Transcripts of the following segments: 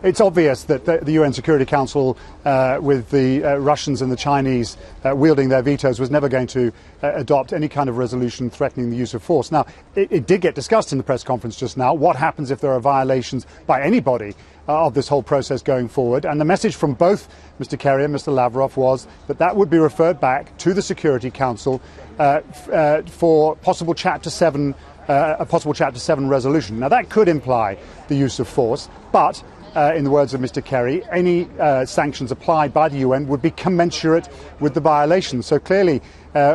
It's obvious that the UN Security Council, with the Russians and the Chinese wielding their vetoes, was never going to adopt any kind of resolution threatening the use of force. Now, it did get discussed in the press conference just now. What happens if there are violations by anybody of this whole process going forward? And the message from both Mr. Kerry and Mr. Lavrov was that that would be referred back to the Security Council for possible Chapter 7, a possible Chapter 7 resolution. Now, that could imply the use of force, but in the words of Mr. Kerry, any sanctions applied by the UN would be commensurate with the violations. So clearly,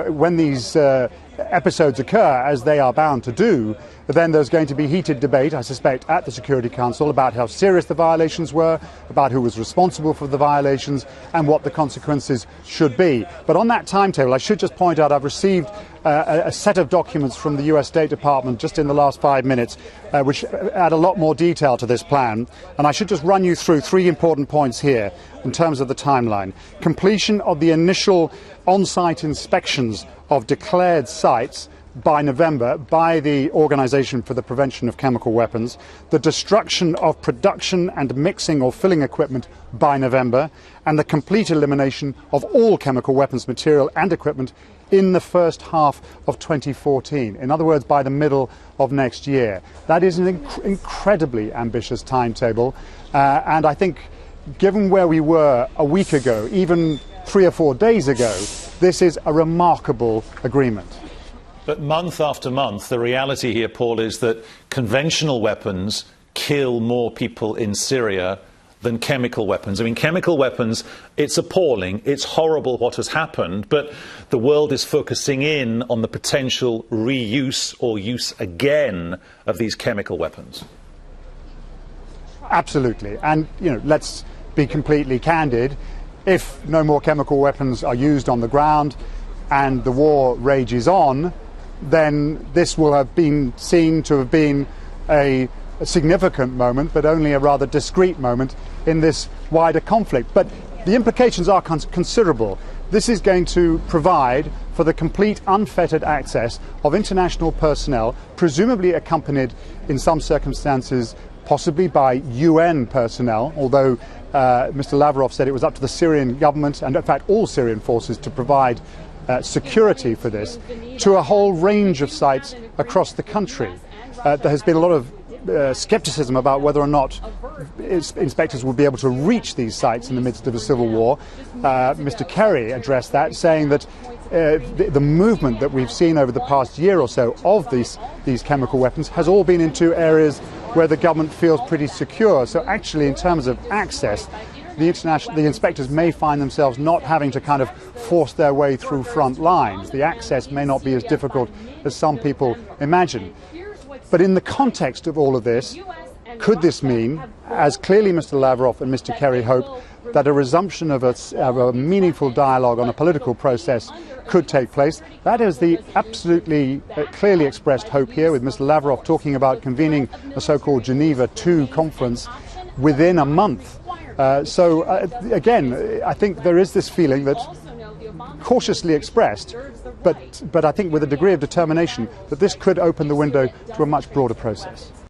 when these episodes occur, as they are bound to do, then there's going to be heated debate, I suspect, at the Security Council about how serious the violations were, about who was responsible for the violations, and what the consequences should be. But on that timetable, I should just point out I've received a set of documents from the US State Department just in the last 5 minutes, which add a lot more detail to this plan. And I should just run you through 3 important points here in terms of the timeline. Completion of the initial on-site inspections of declared sites by November by the Organisation for the Prevention of Chemical Weapons, the destruction of production and mixing or filling equipment by November, and the complete elimination of all chemical weapons material and equipment in the first half of 2014. In other words, by the middle of next year. That is an incredibly ambitious timetable, and I think given where we were a week ago, even 3 or 4 days ago, this is a remarkable agreement. But month after month, the reality here, Paul, is that conventional weapons kill more people in Syria than chemical weapons. I mean, chemical weapons, it's appalling, it's horrible what has happened, but the world is focusing in on the potential reuse or use again of these chemical weapons. Absolutely. And, let's be completely candid. If no more chemical weapons are used on the ground and the war rages on, then this will have been seen to have been a significant moment, but only a rather discrete moment in this wider conflict. But the implications are considerable. This is going to provide for the complete unfettered access of international personnel, presumably accompanied in some circumstances possibly by UN personnel, although Mr. Lavrov said it was up to the Syrian government and in fact all Syrian forces to provide security for this, to a whole range of sites across the country. There has been a lot of scepticism about whether or not inspectors would be able to reach these sites in the midst of a civil war. Mr. Kerry addressed that, saying that the movement that we've seen over the past year or so of these chemical weapons has all been into areas where the government feels pretty secure. So actually, in terms of access, the inspectors may find themselves not having to kind of force their way through front lines. The access may not be as difficult as some people imagine. But in the context of all of this, could this mean, as clearly Mr. Lavrov and Mr. Kerry hope, that a resumption of a meaningful dialogue on a political process could take place? That is the absolutely clearly expressed hope here, with Mr. Lavrov talking about convening a so-called Geneva 2 conference within a month. Again, I think there is this feeling that, cautiously expressed, but I think with a degree of determination, that this could open the window to a much broader process.